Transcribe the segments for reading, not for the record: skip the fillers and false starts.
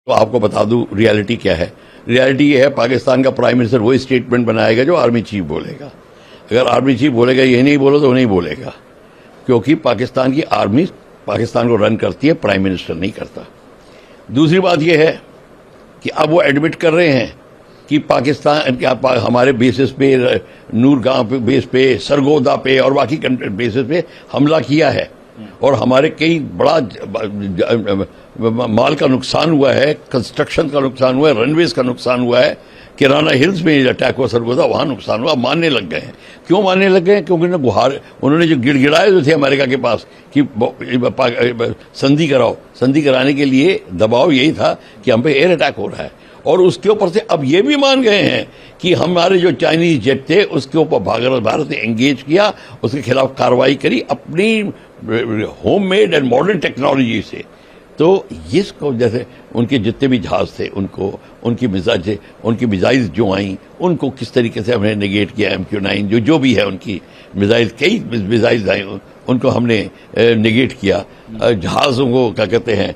तो आपको बता दूं रियलिटी क्या है। रियलिटी ये है, पाकिस्तान का प्राइम मिनिस्टर वही स्टेटमेंट बनाएगा जो आर्मी चीफ बोलेगा। अगर आर्मी चीफ बोलेगा ये नहीं बोलो तो नहीं बोलेगा, क्योंकि पाकिस्तान की आर्मी पाकिस्तान को रन करती है, प्राइम मिनिस्टर नहीं करता। दूसरी बात यह है कि अब वो एडमिट कर रहे हैं कि पाकिस्तान हमारे बेसिस पे, नूरगांव पे बेस पे, सरगोदा पे और बाकी बेसिस पे हमला किया है और हमारे कई बड़ा माल का नुकसान हुआ है, कंस्ट्रक्शन का नुकसान हुआ है, रनवेज का नुकसान हुआ है। किराना हिल्स में अटैक हुआ सरगोदा, वहां नुकसान हुआ। मानने लग गए हैं। क्यों मानने लग गए हैं? क्योंकि उन्होंने जो गिड़गिड़ाए जो थे अमेरिका के पास कि संधि कराओ, संधि कराने के लिए दबाव यही था कि हम पे एयर अटैक हो रहा है। और उसके ऊपर से अब ये भी मान गए हैं कि हमारे जो चाइनीज जेट थे उसके ऊपर भारत ने एंगेज किया, उसके खिलाफ कार्रवाई करी अपनी होममेड एंड मॉडर्न टेक्नोलॉजी से। तो इसको जैसे उनके जितने भी जहाज थे उनको उनकी मिसाइल्स जो आई उनको किस तरीके से हमने नेगेट किया। MQ-9 जो भी है उनकी मिसाइल, कई मिसाइल्स आई उनको हमने नेगेट किया। जहाज़ों को क्या कहते हैं,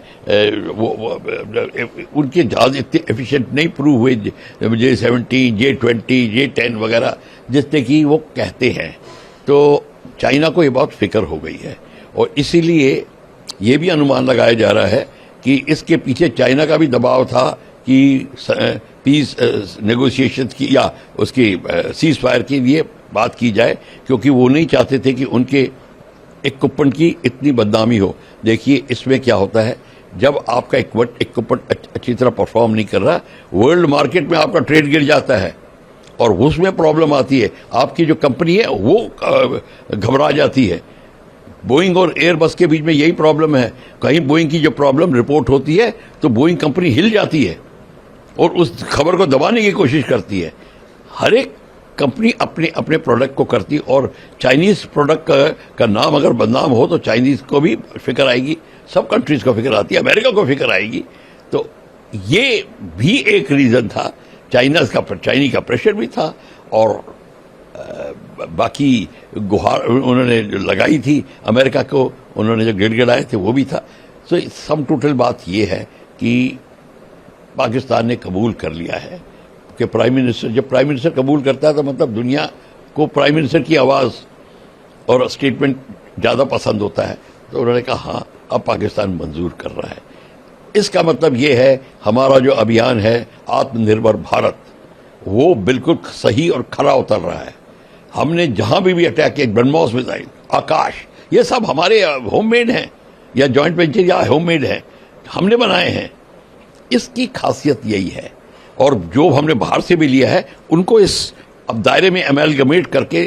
उनके जहाज इतने एफिशिएंट नहीं प्रूव हुए J-17, J-20, J-10 वगैरह जितने की वो कहते हैं। तो चाइना को ये बहुत फिक्र हो गई है और इसीलिए ये भी अनुमान लगाया जा रहा है कि इसके पीछे चाइना का भी दबाव था कि पीस नेगोशिएशन की या उसकी सीज फायर के लिए बात की जाए, क्योंकि वो नहीं चाहते थे कि उनके इक्विपमेंट की इतनी बदनामी हो। देखिए इसमें क्या होता है, जब आपका इक्विपमेंट अच्छी तरह परफॉर्म नहीं कर रहा, वर्ल्ड मार्केट में आपका ट्रेड गिर जाता है और उसमें प्रॉब्लम आती है। आपकी जो कंपनी है वो घबरा जाती है। बोइंग और एयरबस के बीच में यही प्रॉब्लम है। कहीं बोइंग की जो प्रॉब्लम रिपोर्ट होती है तो बोइंग कंपनी हिल जाती है और उस खबर को दबाने की कोशिश करती है। हर एक कंपनी अपने अपने प्रोडक्ट को करती है और चाइनीज प्रोडक्ट का नाम अगर बदनाम हो तो चाइनीज को भी फिक्र आएगी, सब कंट्रीज को फिक्र आती है, अमेरिका को फिक्र आएगी। तो ये भी एक रीजन था। चाइनी का प्रेशर भी था और बाकी गुहार उन्होंने लगाई थी अमेरिका को, उन्होंने जो गिड़गिड़ाए थे वो भी था। तो सम टोटल बात ये है कि पाकिस्तान ने कबूल कर लिया है कि प्राइम मिनिस्टर, जब प्राइम मिनिस्टर कबूल करता है तो मतलब दुनिया को प्राइम मिनिस्टर की आवाज़ और स्टेटमेंट ज़्यादा पसंद होता है। तो उन्होंने कहा हाँ अब पाकिस्तान मंजूर कर रहा है। इसका मतलब ये है हमारा जो अभियान है आत्मनिर्भर भारत वो बिल्कुल सही और खरा उतर रहा है। हमने जहां भी अटैक किया, ब्रह्मोस मिसाइल, आकाश, ये सब हमारे होममेड हैं या जॉइंट वेंचर या होममेड हैं, हमने बनाए हैं। इसकी खासियत यही है। और जो हमने बाहर से भी लिया है उनको इस अब दायरे में अमेलगमेट करके,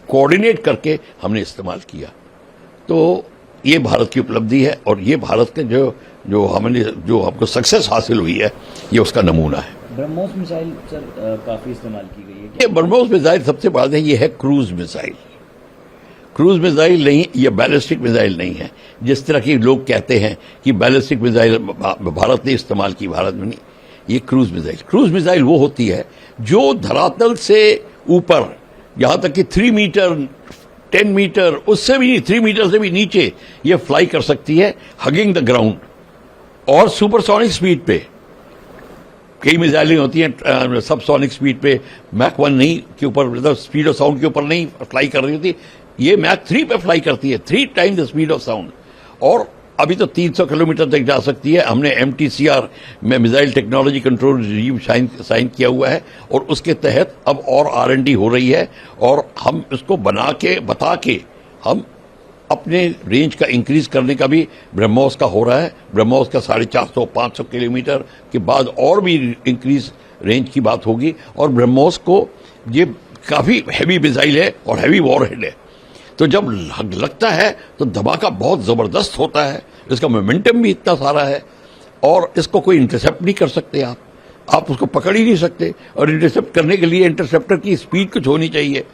कोऑर्डिनेट करके हमने इस्तेमाल किया। तो ये भारत की उपलब्धि है और ये भारत के जो हमको सक्सेस हासिल हुई है ये उसका नमूना है। ब्रह्मोस मिसाइल सर काफी इस्तेमाल की गई है। ये ब्रह्मोस मिसाइल सबसे बड़ा है, ये है क्रूज मिसाइल। क्रूज मिसाइल नहीं, ये बैलिस्टिक मिसाइल नहीं है जिस तरह के लोग कहते हैं कि बैलिस्टिक मिसाइल भारत ने इस्तेमाल की, भारत में नहीं। ये क्रूज मिसाइल वो होती है जो धरातल से ऊपर यहां तक कि 3 मीटर 10 मीटर, उससे भी नहीं, 3 मीटर से भी नीचे ये फ्लाई कर सकती है, हगिंग द ग्राउंड और सुपरसोनिक स्पीड पे। कई मिसाइलें होती हैं सबसोनिक स्पीड पे, मैक 1 नहीं के ऊपर, मतलब स्पीड ऑफ साउंड के ऊपर नहीं फ्लाई कर रही होती। ये मैक 3 पे फ्लाई करती है, 3 time the speed of sound, और अभी तो 300 किलोमीटर तक जा सकती है। हमने MTCR में missile technology control regime sign किया हुआ है और उसके तहत अब और R&D हो रही है और हम इसको बता के हम अपने रेंज का इंक्रीज करने का भी ब्रह्मोस का हो रहा है। ब्रह्मोस का 450-500 किलोमीटर के बाद और भी इंक्रीज रेंज की बात होगी। और ब्रह्मोस को ये काफी हैवी मिसाइल है और हैवी वॉरहेड है, तो जब लगता है तो धमाका बहुत जबरदस्त होता है। इसका मोमेंटम भी इतना सारा है और इसको कोई इंटरसेप्ट नहीं कर सकते आप उसको पकड़ ही नहीं सकते। और इंटरसेप्ट करने के लिए इंटरसेप्टर की स्पीड कुछ होनी चाहिए।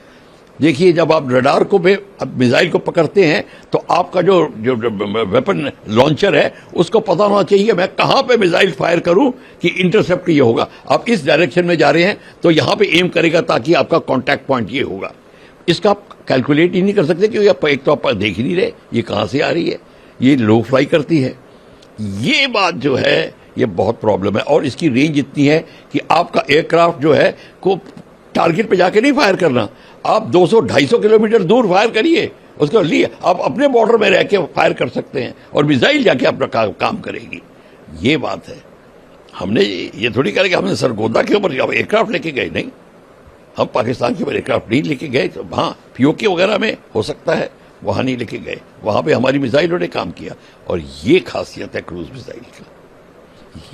देखिए जब आप रडार को मिसाइल को पकड़ते हैं तो आपका जो वेपन लॉन्चर है उसको पता होना चाहिए मैं कहां पे मिसाइल फायर करूं कि इंटरसेप्ट ये होगा। आप इस डायरेक्शन में जा रहे हैं तो यहां पे एम करेगा ताकि आपका कॉन्टैक्ट पॉइंट ये होगा। इसका आप कैलकुलेट ही नहीं कर सकते क्योंकि एक तो आप देख ही नहीं रहे ये कहां से आ रही है, ये लो फ्लाई करती है। ये बात जो है ये बहुत प्रॉब्लम है। और इसकी रेंज इतनी है कि आपका एयरक्राफ्ट जो है को टारगेट पे जाके नहीं फायर करना, आप 200-250 किलोमीटर दूर फायर करिए, उसके लिए आप अपने बॉर्डर में रह के फायर कर सकते हैं और मिसाइल जाके अपना काम करेगी। ये बात है। हमने ये थोड़ी कहा कि हमने सरगोदा के ऊपर एयरक्राफ्ट लेके गए, नहीं, हम पाकिस्तान के ऊपर एयरक्राफ्ट नहीं लेके गए। तो हाँ, पीओके वगैरह में हो सकता है, वहां नहीं लेके गए, वहां पे हमारी मिसाइलों ने काम किया। और ये खासियत है क्रूज मिसाइल का।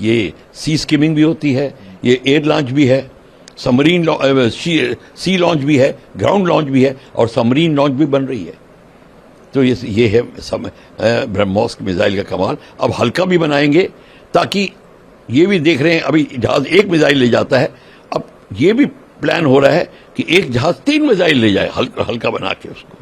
ये सी स्किमिंग भी होती है, ये एयर लॉन्च भी है, सबमरीन सी लॉन्च भी है, ग्राउंड लॉन्च भी है, और सबमरीन लॉन्च भी बन रही है। तो ये है ब्रह्मोस मिसाइल का कमाल। अब हल्का भी बनाएंगे, ताकि ये भी देख रहे हैं, अभी जहाज एक मिसाइल ले जाता है, अब ये भी प्लान हो रहा है कि एक जहाज 3 मिसाइल ले जाए, हल्का बना के उसको।